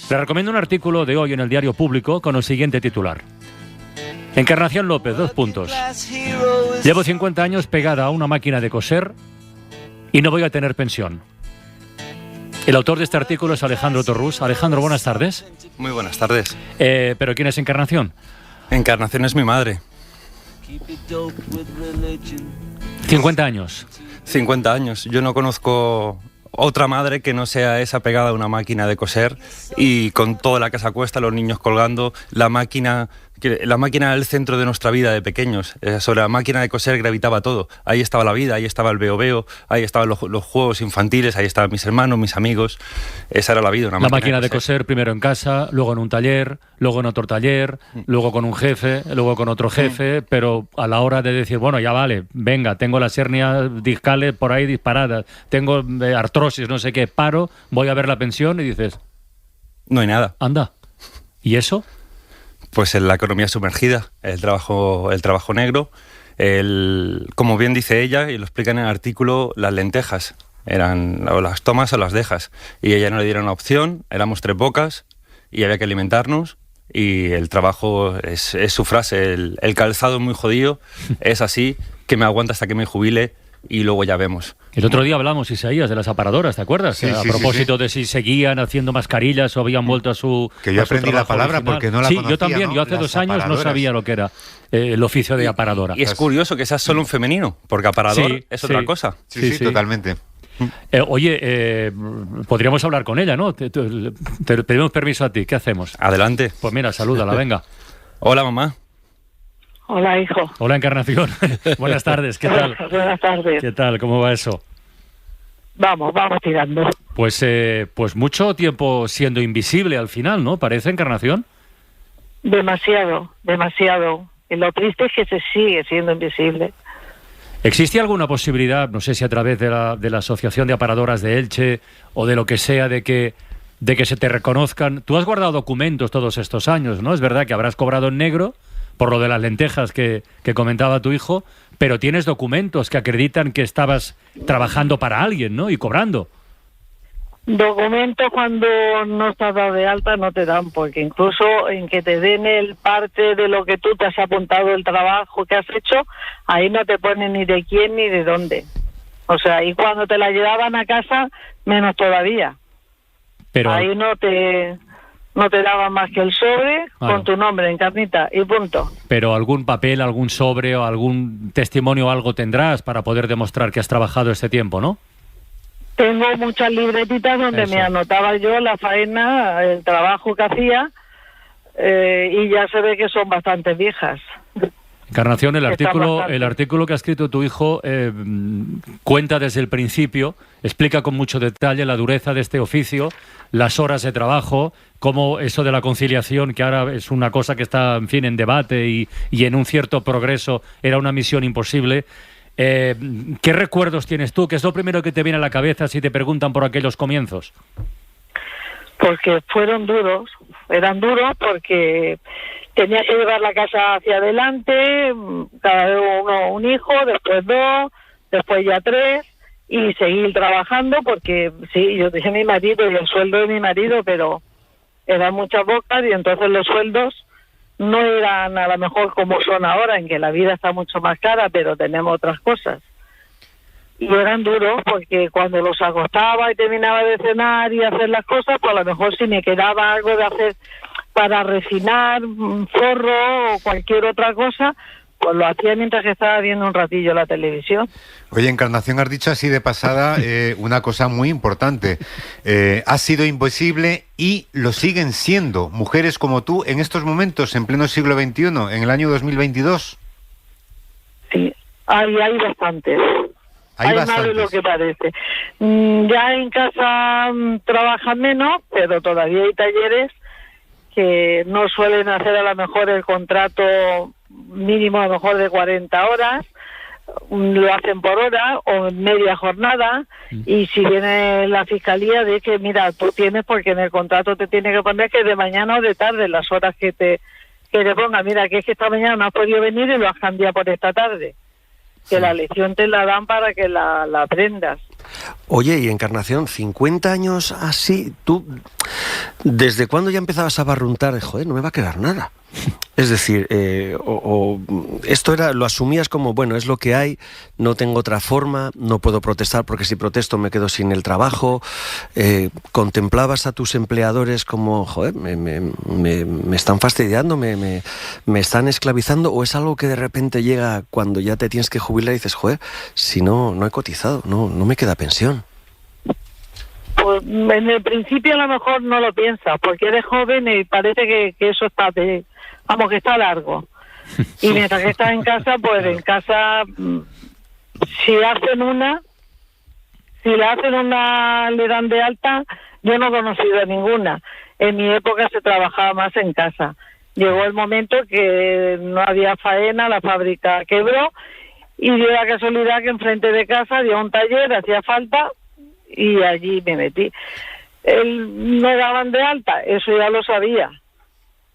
Le recomiendo un artículo de hoy en el Diario Público con el siguiente titular. Encarnación López, 2 puntos. Llevo 50 años pegada a una máquina de coser y no voy a tener pensión. El autor de este artículo es Alejandro Torrús. Alejandro, buenas tardes. Muy buenas tardes. ¿Pero quién es Encarnación? Encarnación es mi madre. 50 años. 50 años. Yo no conozco otra madre que no sea esa pegada a una máquina de coser y con toda la casa a cuesta, los niños colgando, la máquina era el centro de nuestra vida de pequeños. Sobre la máquina de coser gravitaba todo. Ahí estaba la vida, ahí estaba el veo-veo, ahí estaban los juegos infantiles, ahí estaban mis hermanos, mis amigos. Esa era la vida, una máquina de coser primero en casa, luego en un taller, luego en otro taller, luego con un jefe, luego con otro jefe, pero a la hora de decir, bueno, ya vale, venga, tengo las hernias discales por ahí disparadas, tengo artrosis, no sé qué, paro, voy a ver la pensión y dices... No hay nada. Anda. ¿Y eso? Pues en la economía sumergida, el trabajo negro, como bien dice ella, y lo explica en el artículo, las lentejas. Eran o las tomas o las dejas. Y ella no le dieron la opción, éramos 3 bocas y había que alimentarnos. Y el trabajo es su frase, el calzado es muy jodido, es así, que me aguanta hasta que me jubile y luego ya vemos. El otro día hablamos, Isaías, de las aparadoras, ¿te acuerdas? Sí, a propósito de si seguían haciendo mascarillas o habían vuelto a su... Que yo aprendí la palabra original. porque no la conocía. Sí, yo también. ¿No? Yo hace Las 2 años aparadoras. no sabía lo que era el oficio de aparadora. Y es curioso que sea solo un femenino, porque aparador es otra cosa. Sí, totalmente. Oye, podríamos hablar con ella, ¿no? Te pedimos permiso a ti. ¿Qué hacemos? Adelante. Pues mira, salúdala, venga. Hola, mamá. Hola, hijo. Hola, Encarnación. Buenas tardes, ¿qué tal? Buenas tardes. ¿Qué tal? ¿Cómo va eso? Vamos tirando. Pues mucho tiempo siendo invisible al final, ¿no? ¿Parece, Encarnación? Demasiado. Y lo triste es que se sigue siendo invisible. ¿Existe alguna posibilidad, no sé si a través de la Asociación de Aparadoras de Elche o de lo que sea, de que se te reconozcan? Tú has guardado documentos todos estos años, ¿no? Es verdad que habrás cobrado en negro por lo de las lentejas que comentaba tu hijo, pero tienes documentos que acreditan que estabas trabajando para alguien, ¿no? Y cobrando. Documentos cuando no estás dado de alta no te dan, porque incluso en que te den el parte de lo que tú te has apuntado, el trabajo que has hecho, ahí no te ponen ni de quién ni de dónde. O sea, y cuando te la llevaban a casa, menos todavía. Pero ahí no te daban más que el sobre con tu nombre en carnita y punto. Pero algún papel, algún sobre o algún testimonio o algo tendrás para poder demostrar que has trabajado este tiempo, ¿no? Tengo muchas libretitas donde me anotaba yo la faena, el trabajo que hacía, y ya se ve que son bastante viejas. Encarnación, el artículo que ha escrito tu hijo cuenta desde el principio, explica con mucho detalle la dureza de este oficio, las horas de trabajo, cómo eso de la conciliación, que ahora es una cosa que está, en fin, en debate y en un cierto progreso, era una misión imposible. ¿Qué recuerdos tienes tú? ¿Qué es lo primero que te viene a la cabeza si te preguntan por aquellos comienzos? Porque eran duros porque tenía que llevar la casa hacia adelante, cada uno un hijo, después 2, después ya 3, y seguir trabajando porque, sí, yo dije mi marido y el sueldo de mi marido, pero eran muchas bocas y entonces los sueldos no eran a lo mejor como son ahora, en que la vida está mucho más cara, pero tenemos otras cosas. Y eran duros porque cuando los acostaba y terminaba de cenar y hacer las cosas, pues a lo mejor si me quedaba algo de hacer para refinar, forro o cualquier otra cosa, pues lo hacía mientras que estaba viendo un ratillo la televisión. Oye, Encarnación, has dicho así de pasada una cosa muy importante. Has sido invisible y lo siguen siendo mujeres como tú en estos momentos, en pleno siglo XXI, en el año 2022. Sí, hay bastantes. Hay más de lo que parece. Ya en casa trabajan menos, pero todavía hay talleres que no suelen hacer a lo mejor el contrato mínimo a lo mejor de 40 horas, lo hacen por hora o media jornada, y si viene la fiscalía de que mira, tú tienes, porque en el contrato te tiene que poner que de mañana o de tarde, las horas que te ponga, mira, que es que esta mañana no has podido venir y lo has cambiado por esta tarde, que la lección te la dan para que la aprendas. Oye, y Encarnación, 50 años así, ¿tú desde cuándo ya empezabas a barruntar? Joder, no me va a quedar nada. Es decir, esto lo asumías como, bueno, es lo que hay, no tengo otra forma, no puedo protestar porque si protesto me quedo sin el trabajo. ¿Contemplabas a tus empleadores como, joder, me están fastidiando, me están esclavizando? ¿O es algo que de repente llega cuando ya te tienes que jubilar y dices, joder, si no he cotizado, no me queda pensión? Pues en el principio a lo mejor no lo piensas, porque eres joven y parece que eso está que está largo. Y mientras que estás en casa, pues en casa, si la hacen una, le dan de alta. Yo no he conocido ninguna. En mi época se trabajaba más en casa. Llegó el momento que no había faena, la fábrica quebró, y dio la casualidad que enfrente de casa había un taller, hacía falta, y allí me metí. No daban de alta, eso ya lo sabía.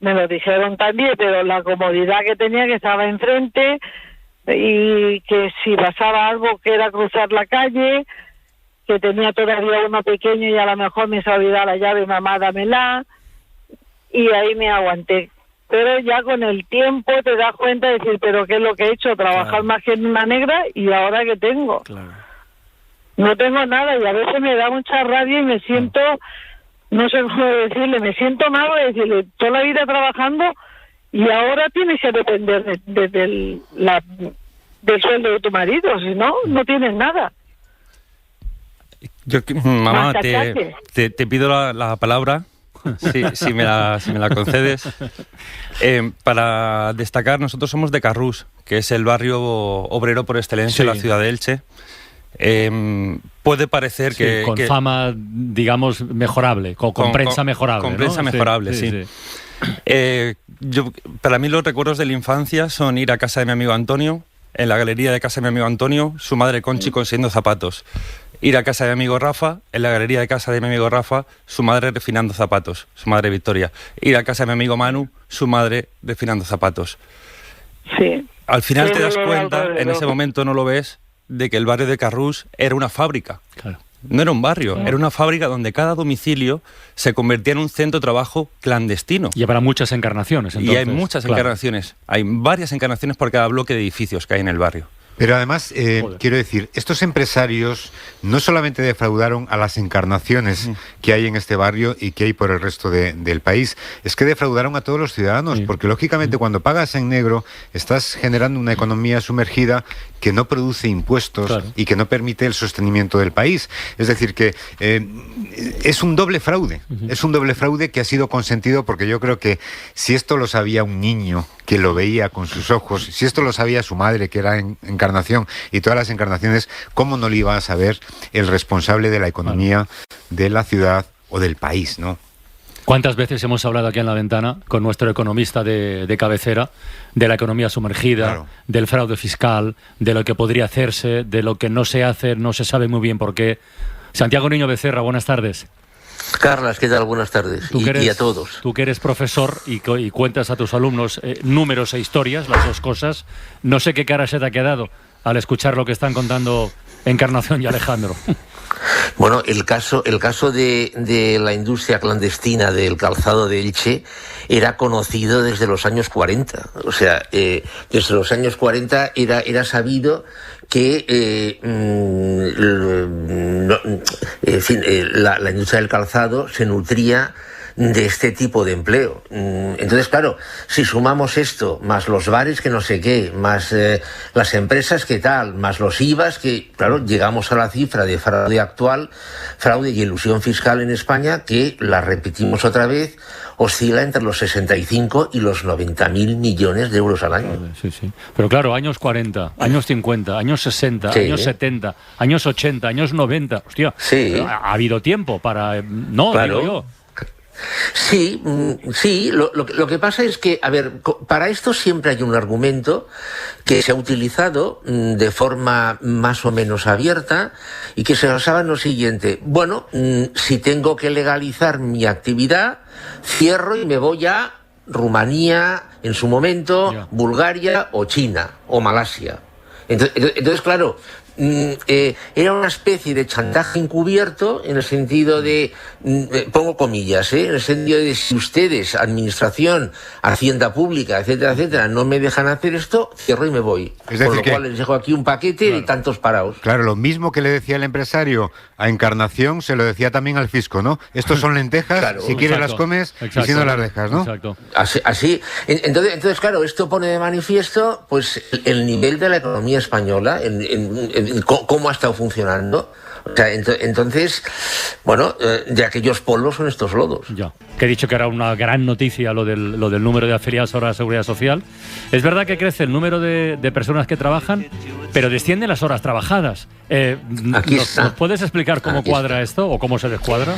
Me lo dijeron también, pero la comodidad que tenía, que estaba enfrente, y que si pasaba algo que era cruzar la calle, que tenía todavía uno pequeño y a lo mejor me se olvidaba la llave, mamá, dámela, y ahí me aguanté. Pero ya con el tiempo te das cuenta de decir, pero ¿qué es lo que he hecho? Trabajar más que en una negra, y ahora ¿qué tengo? Claro. No tengo nada, y a veces me da mucha rabia y me siento, no sé cómo decirle, me siento mal de decirle, toda la vida trabajando y ahora tienes que depender del sueldo de tu marido, si no, no tienes nada. Mamá, te pido la palabra, si me la concedes, para destacar. Nosotros somos de Carrús, que es el barrio obrero por excelencia de la ciudad de Elche. Puede parecer que... Con fama, digamos, mejorable, con prensa mejorable. Con prensa mejorable, sí. Para mí los recuerdos de la infancia son ir a casa de mi amigo Antonio, en la galería de casa de mi amigo Antonio, su madre Conchi consiguiendo zapatos. Ir a casa de mi amigo Rafa, en la galería de casa de mi amigo Rafa, su madre refinando zapatos, su madre Victoria. Ir a casa de mi amigo Manu, su madre refinando zapatos. Sí. Al final te das cuenta, en ese momento no lo ves, de que el barrio de Carrús era una fábrica. Claro. No era un barrio, era una fábrica donde cada domicilio se convertía en un centro de trabajo clandestino. Y habrá muchas encarnaciones, entonces. Y hay muchas encarnaciones. Hay varias encarnaciones por cada bloque de edificios que hay en el barrio. Pero además, quiero decir, estos empresarios no solamente defraudaron a las encarnaciones que hay en este barrio y que hay por el resto del país, es que defraudaron a todos los ciudadanos, porque lógicamente cuando pagas en negro estás generando una economía sumergida que no produce impuestos y que no permite el sostenimiento del país. Es decir, que es un doble fraude, es un doble fraude que ha sido consentido, porque yo creo que si esto lo sabía un niño que lo veía con sus ojos, si esto lo sabía su madre, que era encarnación, y todas las encarnaciones, ¿cómo no lo iba a saber el responsable de la economía de la ciudad o del país, ¿no? ¿Cuántas veces hemos hablado aquí en La Ventana con nuestro economista de cabecera de la economía sumergida, del fraude fiscal, de lo que podría hacerse, de lo que no se hace, no se sabe muy bien por qué? Santiago Niño Becerra, buenas tardes. Carlas, ¿qué tal? Buenas tardes. Y a todos. Tú que eres profesor y cuentas a tus alumnos números e historias, las dos cosas, no sé qué cara se te ha quedado al escuchar lo que están contando Encarnación y Alejandro. Bueno, el caso de la industria clandestina del calzado de Elche era conocido desde los años 40. O sea, desde los años 40 era sabido que la industria del calzado se nutría de este tipo de empleo. Entonces, claro, si sumamos esto, más los bares que no sé qué, más las empresas que tal, más los IVAs, que, claro, llegamos a la cifra de fraude actual, fraude y elusión fiscal en España, que, la repetimos otra vez, oscila entre los 65 y los 90.000 millones de euros al año. Sí. Pero claro, años 40, años 50, años 60, años 70, años 80, años 90. Hostia, ha habido tiempo para... No, claro. Digo yo. Sí, lo que pasa es que, a ver, para esto siempre hay un argumento que se ha utilizado de forma más o menos abierta y que se basaba en lo siguiente: bueno, si tengo que legalizar mi actividad, cierro y me voy a Rumanía, en su momento, Bulgaria o China o Malasia. Entonces, claro, era una especie de chantaje encubierto en el sentido de, pongo comillas, en el sentido de si ustedes, administración, hacienda pública, etcétera, etcétera, no me dejan hacer esto, cierro y me voy. Es decir, por lo cual les dejo aquí un paquete de tantos parados. Claro, lo mismo que le decía el empresario a Encarnación, se lo decía también al fisco, ¿no? Estos son lentejas, claro, si quieres las comes y si no las dejas, ¿no? Exacto. Así. Entonces, claro, esto pone de manifiesto pues el nivel de la economía española, en cómo ha estado funcionando. O sea, entonces, bueno, de aquellos polvos son estos lodos. Ya, que he dicho que era una gran noticia lo del número de afiliados ahora a la Seguridad Social. Es verdad que crece el número de personas que trabajan, pero descienden las horas trabajadas. ¿Nos puedes explicar cómo cuadra esto o cómo se descuadra?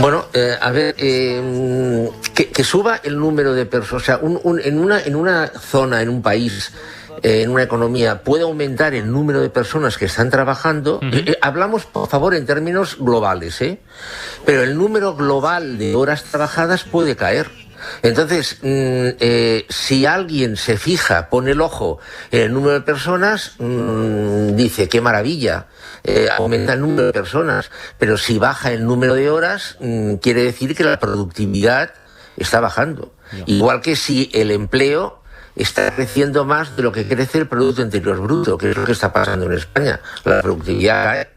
Bueno, a ver, que suba el número de personas, o sea, en una zona, en un país, en una economía, puede aumentar el número de personas que están trabajando. Hablamos, por favor, en términos globales, pero el número global de horas trabajadas puede caer. Entonces, si alguien se fija, pone el ojo en el número de personas, dice, qué maravilla, aumenta el número de personas, pero si baja el número de horas, quiere decir que la productividad está bajando. Igual que si el empleo está creciendo más de lo que crece el Producto Interior Bruto, que es lo que está pasando en España. La productividad cae.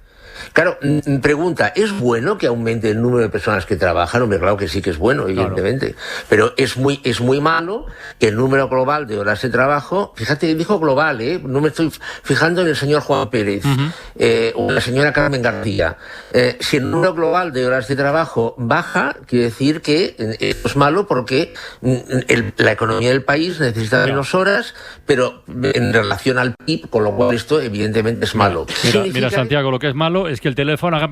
Claro, pregunta, ¿es bueno que aumente el número de personas que trabajan? Hombre, claro que sí que es bueno, evidentemente. Claro. Pero es muy malo que el número global de horas de trabajo, fíjate, dijo global, no me estoy fijando en el señor Juan Pérez o la señora Carmen García. Si el número global de horas de trabajo baja, quiere decir que esto es malo porque la economía del país necesita menos horas, pero en relación al PIB, con lo cual esto evidentemente es malo. Mira, Santiago, lo que es malo es que el teléfono haga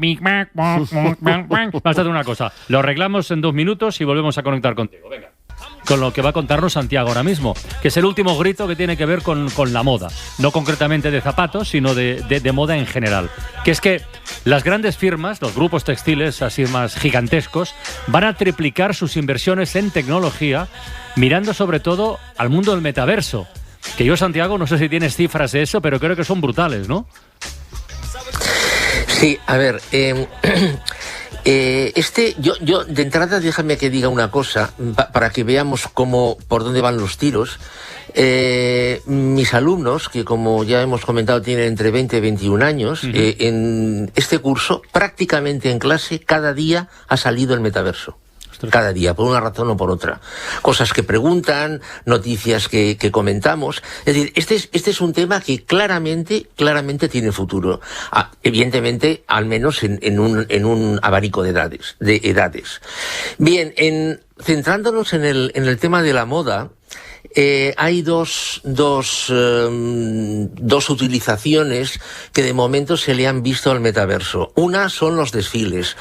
Basta de una cosa, lo arreglamos en 2 minutos y volvemos a conectar contigo. Venga. Con lo que va a contarnos Santiago ahora mismo, que es el último grito que tiene que ver con la moda, no concretamente de zapatos, sino de moda en general. Que es que las grandes firmas, los grupos textiles así más gigantescos, van a triplicar sus inversiones en tecnología, mirando sobre todo al mundo del metaverso. Que yo, Santiago, no sé si tienes cifras de eso, pero creo que son brutales, ¿no? Sí, a ver, yo de entrada déjame que diga una cosa para que veamos por dónde van los tiros. Mis alumnos, que como ya hemos comentado tienen entre 20 y 21 años, en este curso prácticamente en clase cada día ha salido el metaverso. Cada día, por una razón o por otra. Cosas que preguntan, noticias que comentamos. Es decir, este es un tema que claramente tiene futuro. Evidentemente, al menos en un abanico de edades. Bien, centrándonos en el tema de la moda, hay dos utilizaciones que de momento se le han visto al metaverso. Una son los desfiles.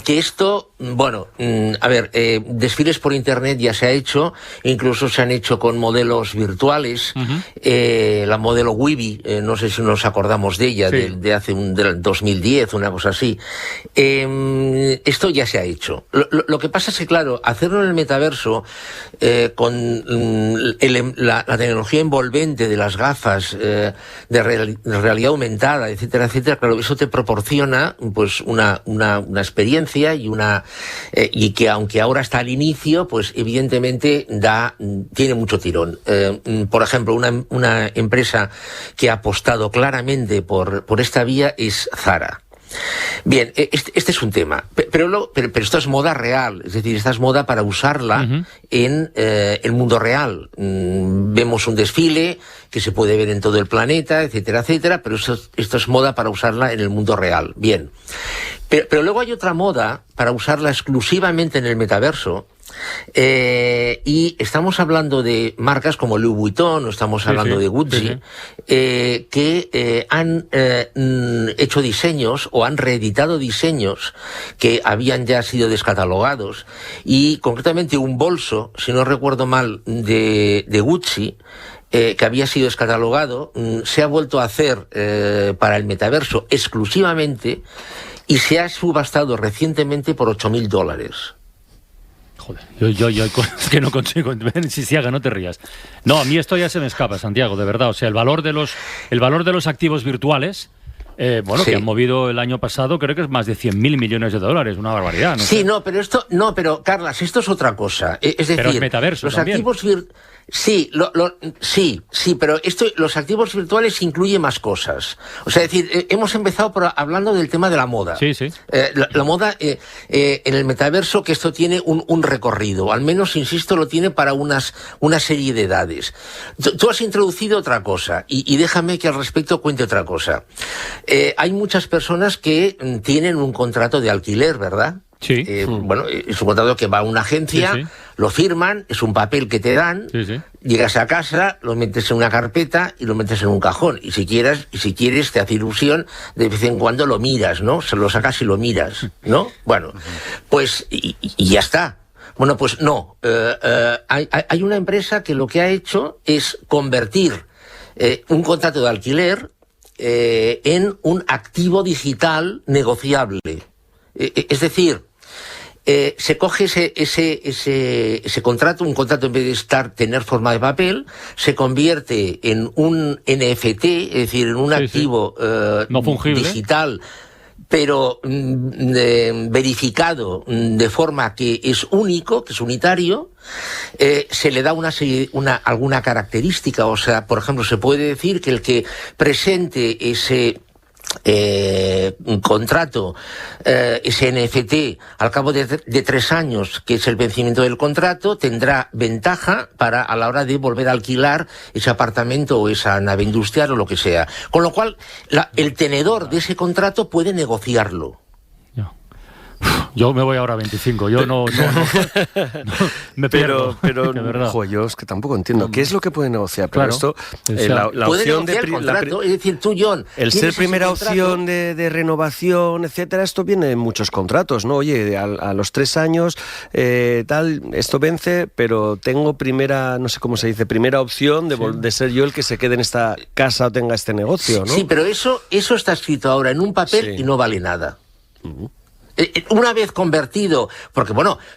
Que esto, bueno, desfiles por internet ya se ha hecho, incluso se han hecho con modelos virtuales. La modelo Wibi, no sé si nos acordamos de ella, sí, del 2010, una cosa así. Esto ya se ha hecho. Lo que pasa es que, claro, hacerlo en el metaverso, con la tecnología envolvente de las gafas de realidad aumentada, etcétera, etcétera, claro, eso te proporciona pues una experiencia y que aunque ahora está al inicio, pues evidentemente tiene mucho tirón. Por ejemplo, una empresa que ha apostado claramente por esta vía es Zara. Bien, este es un tema, pero esto es moda real, es decir, esta es moda para usarla en el mundo real. Vemos un desfile que se puede ver en todo el planeta, etcétera, etcétera, pero esto es moda para usarla en el mundo real. Bien, pero luego hay otra moda para usarla exclusivamente en el metaverso. Y estamos hablando de marcas como Louis Vuitton, o estamos hablando de Gucci, que han hecho diseños o han reeditado diseños que habían ya sido descatalogados, y concretamente un bolso, si no recuerdo mal, de Gucci, que había sido descatalogado, se ha vuelto a hacer para el metaverso exclusivamente y se ha subastado recientemente por $8.000. Joder, yo es que no consigo. Sisiaga, no te rías. No, a mí esto ya se me escapa, Santiago, de verdad. O sea, el valor de los activos virtuales, que han movido el año pasado, creo que es más de 100.000 millones de dólares, una barbaridad. No sé. pero Carlas, esto es otra cosa. Es decir, pero es metaverso los también. Activos sí, pero los activos virtuales incluyen más cosas. O sea, es decir, hemos empezado hablando del tema de la moda. Sí, sí. La moda en el metaverso, que esto tiene un recorrido, al menos, insisto, lo tiene para una serie de edades. Tú has introducido otra cosa, y déjame que al respecto cuente otra cosa. Hay muchas personas que tienen un contrato de alquiler, ¿verdad? Sí. Es un contrato que va a una agencia, sí. Lo firman, es un papel que te dan, sí. Llegas a casa, lo metes en una carpeta y lo metes en un cajón. Y si quieres, te hace ilusión, de vez en cuando lo miras, ¿no? Se lo sacas y lo miras, ¿no? Bueno, pues, y ya está. Bueno, pues no. Hay una empresa que lo que ha hecho es convertir un contrato de alquiler en un activo digital negociable. Es decir, se coge ese contrato, un contrato en vez de tener forma de papel, se convierte en un NFT, es decir, en un activo no fungible, digital, pero verificado de forma que es único, que es unitario. Se le da alguna característica, o sea, por ejemplo, se puede decir que el que presente ese contrato, ese NFT, al cabo de 3 años, que es el vencimiento del contrato, tendrá ventaja a la hora de volver a alquilar ese apartamento o esa nave industrial o lo que sea. Con lo cual, el tenedor de ese contrato puede negociarlo. Yo me voy ahora a 25, yo no me pierdo. Pero de verdad. Yo es que tampoco entiendo. ¿Qué es lo que puede negociar? Pero claro, esto, la puede opción negociar el contrato, es decir, tú, John, el ser primera opción de renovación, etcétera, esto viene en muchos contratos, ¿no? Oye, a los 3 años, esto vence, pero tengo primera, no sé cómo se dice, primera opción de ser yo el que se quede en esta casa o tenga este negocio, ¿no? Sí, pero eso está escrito ahora en un papel y no vale nada. Una vez convertido, porque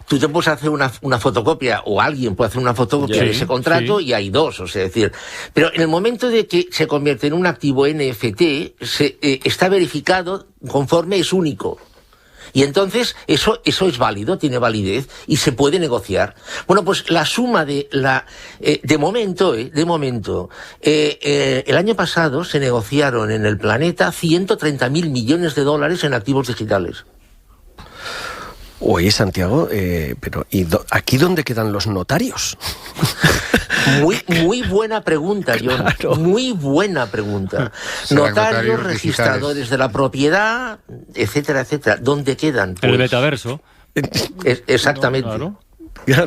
tú te puedes hacer una fotocopia, o alguien puede hacer una fotocopia de ese contrato, y hay 2, o sea, es decir, pero en el momento de que se convierte en un activo NFT, está verificado conforme es único. Y entonces eso es válido, tiene validez y se puede negociar. Bueno, pues la suma de momento, el año pasado se negociaron en el planeta 130.000 millones de dólares en activos digitales. Oye, Santiago, pero ¿aquí dónde quedan los notarios? Muy buena pregunta, John. Claro. Muy buena pregunta. Notarios, registradores de la propiedad, etcétera, etcétera. ¿Dónde quedan? Pues, el metaverso. Exactamente. Claro. Claro,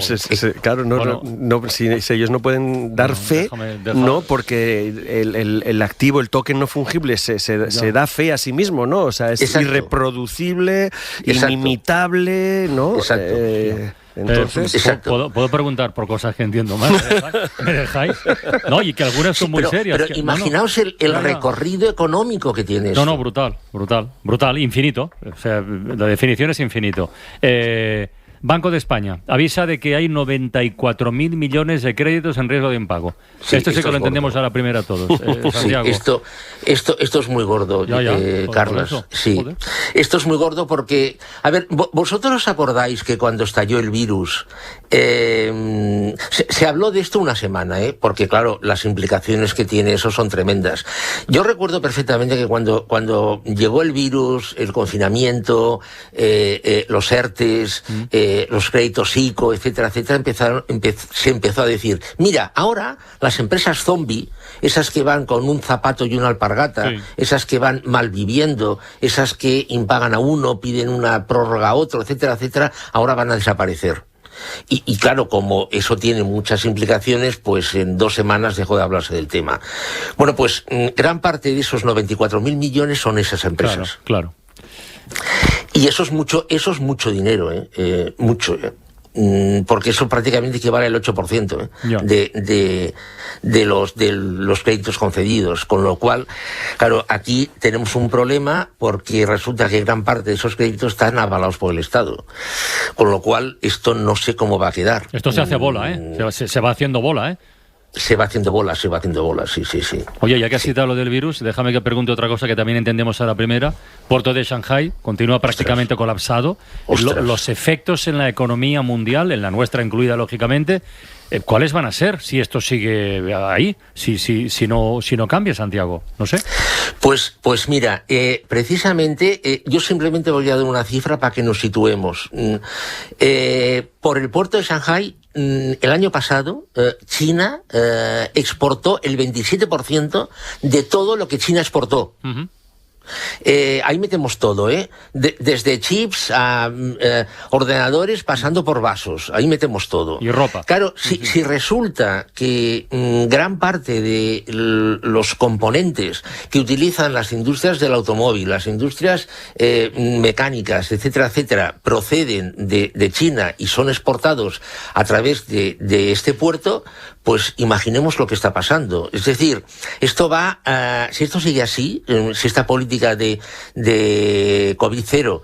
si ellos no pueden dar fe, no, porque el activo, el token no fungible se da fe a sí mismo, ¿no? O sea, es irreproducible, inimitable, ¿no? Exacto. Entonces, ¿puedo preguntar por cosas que entiendo más? ¿Me dejáis? No, y que algunas son muy serias. Pero imaginaos el recorrido económico que tiene esto. No, brutal, infinito. O sea, la definición es infinito. Banco de España avisa de que hay 94.000 millones de créditos en riesgo de impago. Sí, esto sí que lo entendemos a la primera todos, Santiago. Sí, esto es muy gordo, Carlos. Sí. Joder. Esto es muy gordo porque, a ver, vosotros os acordáis que cuando estalló el virus se habló de esto una semana, porque claro, las implicaciones que tiene eso son tremendas. Yo recuerdo perfectamente que cuando llegó el virus, el confinamiento, los ERTES, los créditos ICO, etcétera, etcétera, se empezó a decir, mira, ahora las empresas zombie, esas que van con un zapato y una alpargata, esas que van malviviendo, esas que impagan a uno, piden una prórroga a otro, etcétera, etcétera, ahora van a desaparecer. Y claro, como eso tiene muchas implicaciones, pues en 2 semanas dejó de hablarse del tema. Bueno, pues gran parte de esos 94.000 millones son esas empresas. Claro. Y eso es mucho dinero, mucho. porque eso prácticamente equivale al 8% de los créditos concedidos, con lo cual, claro, aquí tenemos un problema porque resulta que gran parte de esos créditos están avalados por el Estado, con lo cual esto no sé cómo va a quedar. Esto se hace bola, se va haciendo bola, Se va haciendo bola, sí. Oye, ya que has citado lo del virus, déjame que pregunte otra cosa que también entendemos a la primera. Puerto de Shanghái continúa prácticamente colapsado. Los efectos en la economía mundial, en la nuestra incluida, lógicamente, ¿cuáles van a ser si esto sigue ahí? Si no cambia, Santiago, no sé. Pues mira, precisamente yo simplemente voy a dar una cifra para que nos situemos. Por el puerto de Shanghái, el año pasado, China exportó el 27% de todo lo que China exportó. Uh-huh. Ahí metemos todo, desde chips a ordenadores pasando por vasos, ahí metemos todo. Y ropa. Claro, si resulta que gran parte de los componentes que utilizan las industrias del automóvil, las industrias mecánicas, etcétera, proceden de China y son exportados a través de este puerto, pues imaginemos lo que está pasando. Es decir, esto va, si esto sigue así, si esta política de COVID-0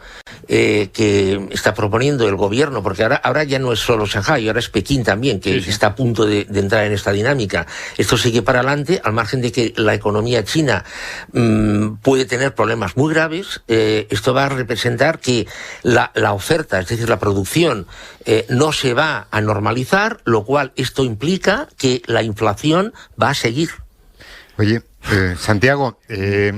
que está proponiendo el gobierno, porque ahora ya no es solo Shanghái, ahora es Pekín también, que está a punto de entrar en esta dinámica. Esto sigue para adelante, al margen de que la economía china puede tener problemas muy graves. Esto va a representar que la oferta, es decir, la producción, no se va a normalizar, lo cual esto implica que la inflación va a seguir. Oye, Santiago,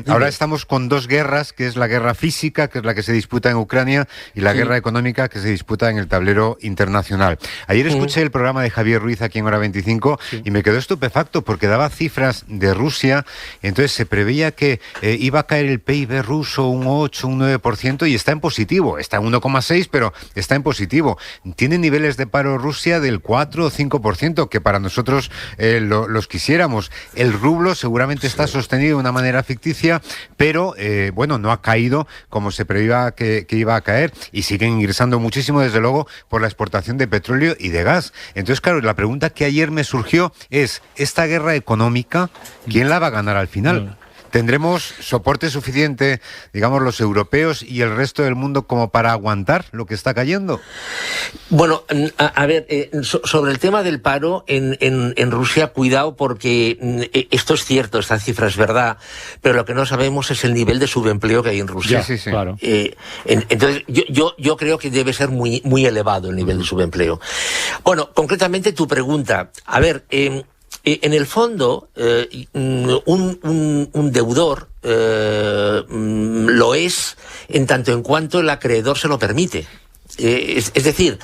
ahora estamos con dos guerras, que es la guerra física, que es la que se disputa en Ucrania, y la guerra económica, que se disputa en el tablero internacional. Ayer escuché el programa de Javier Ruiz aquí en Hora 25 y me quedó estupefacto porque daba cifras de Rusia. Entonces se preveía que iba a caer el PIB ruso un 8, un 9% y está en positivo. Está en 1,6, pero está en positivo. Tiene niveles de paro Rusia del 4 o 5%, que para nosotros los quisiéramos. El rublo seguramente está sostenido de una manera ficticia, pero no ha caído como se preveía que iba a caer, y siguen ingresando muchísimo, desde luego, por la exportación de petróleo y de gas. Entonces, claro, la pregunta que ayer me surgió es, ¿esta guerra económica, quién la va a ganar al final? ¿Tendremos soporte suficiente, digamos, los europeos y el resto del mundo como para aguantar lo que está cayendo? Bueno, a ver, sobre el tema del paro en Rusia, cuidado, porque esto es cierto, esta cifra es verdad, pero lo que no sabemos es el nivel de subempleo que hay en Rusia. Sí. Claro. Entonces, yo creo que debe ser muy, muy elevado el nivel de subempleo. Bueno, concretamente tu pregunta. A ver, en el fondo, un deudor lo es en tanto en cuanto el acreedor se lo permite. Es decir,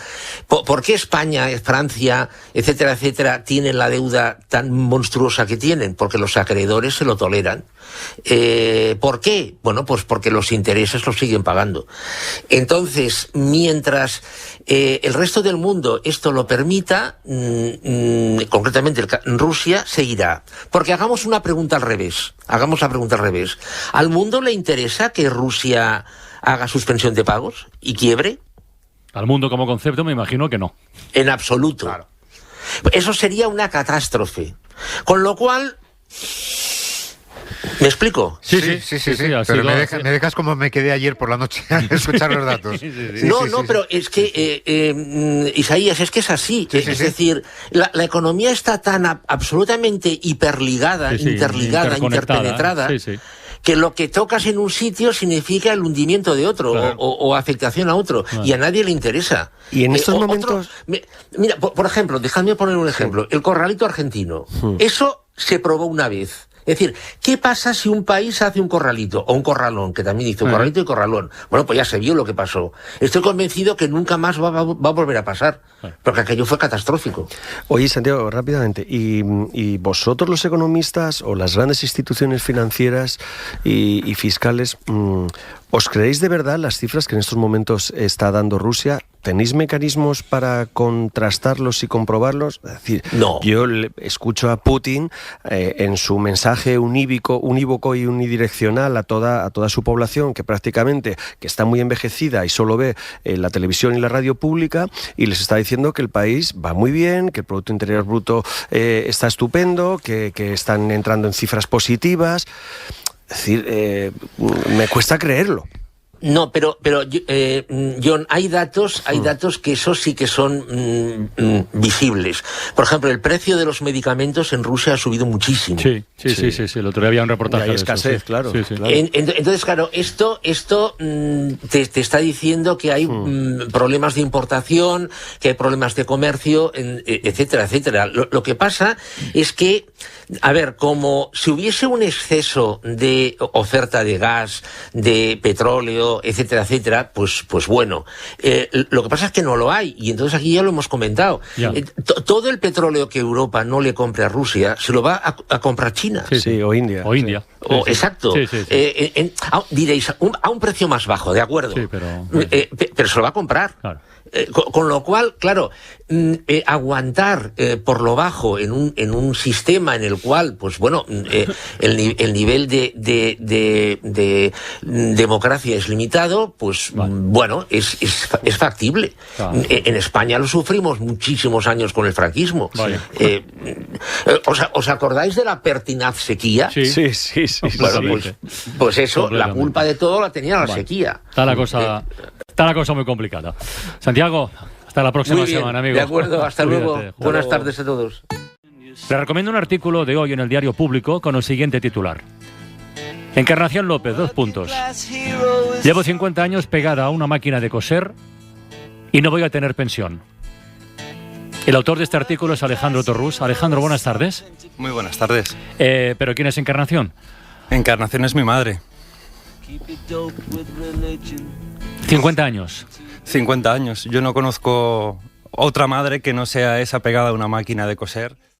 ¿por qué España, Francia, etcétera, tienen la deuda tan monstruosa que tienen? Porque los acreedores se lo toleran. ¿Por qué? Bueno, pues porque los intereses los siguen pagando. Entonces, mientras el resto del mundo esto lo permita, concretamente Rusia seguirá. Porque hagamos una pregunta al revés. ¿Al mundo le interesa que Rusia haga suspensión de pagos y quiebre? Al mundo como concepto me imagino que no. En absoluto. Claro. Eso sería una catástrofe. Con lo cual... ¿Me explico? Sí. Pero me dejas como me quedé ayer por la noche al escuchar los datos. Pero es que, Isaías, es que es así. Es decir, la economía está tan absolutamente hiperligada, interligada, interpenetrada, que lo que tocas en un sitio significa el hundimiento de otro, claro, o afectación a otro, y a nadie le interesa. Y en estos momentos... Mira, por ejemplo, dejadme poner un ejemplo. El corralito argentino. Eso se probó una vez. Es decir, ¿qué pasa si un país hace un corralito o un corralón, que también dice un corralito y corralón? Bueno, pues ya se vio lo que pasó. Estoy convencido que nunca más va a volver a pasar, porque aquello fue catastrófico. Oye, Santiago, rápidamente, ¿y vosotros los economistas o las grandes instituciones financieras y fiscales, os creéis de verdad las cifras que en estos momentos está dando Rusia? ¿tenéis mecanismos para contrastarlos y comprobarlos? Es decir, no. Yo escucho a Putin en su mensaje unívoco y unidireccional a toda su población, que prácticamente que está muy envejecida y solo ve la televisión y la radio pública, y les está diciendo que el país va muy bien, que el Producto Interior Bruto está estupendo, que están entrando en cifras positivas. Es decir, me cuesta creerlo. No, pero John, hay datos que esos sí que son visibles. Por ejemplo, el precio de los medicamentos en Rusia ha subido muchísimo. Sí. El otro día había un reportaje de escasez, eso, claro. Sí. Entonces, claro, esto te está diciendo que hay problemas de importación, que hay problemas de comercio, etcétera, etcétera. Lo que pasa es que, a ver, como si hubiese un exceso de oferta de gas, de petróleo, etcétera, etcétera, pues bueno. Lo que pasa es que no lo hay, y entonces aquí ya lo hemos comentado. Todo el petróleo que Europa no le compre a Rusia se lo va a comprar China. Sí, o India. Exacto. Sí. Diréis, a un precio más bajo, de acuerdo. Sí, pero se lo va a comprar. Claro. Con lo cual, claro, aguantar por lo bajo en un sistema en el cual, pues bueno, el nivel de democracia es limitado, pues bueno, es factible. Claro. En España lo sufrimos muchísimos años con el franquismo. ¿Os acordáis de la pertinaz sequía? Sí. Bueno, pues eso, la culpa de todo la tenía la sequía. Está la cosa muy complicada. Santiago, hasta la próxima semana, amigo. De acuerdo, hasta luego. Cuídate. Buenas tardes a todos. Le recomiendo un artículo de hoy en el Diario Público con el siguiente titular. Encarnación López, 2 puntos. Llevo 50 años pegada a una máquina de coser y no voy a tener pensión. El autor de este artículo es Alejandro Torrús. Alejandro, buenas tardes. Muy buenas tardes. ¿Pero quién es Encarnación? Encarnación es mi madre. 50 años. 50 años. Yo no conozco otra madre que no sea esa pegada a una máquina de coser.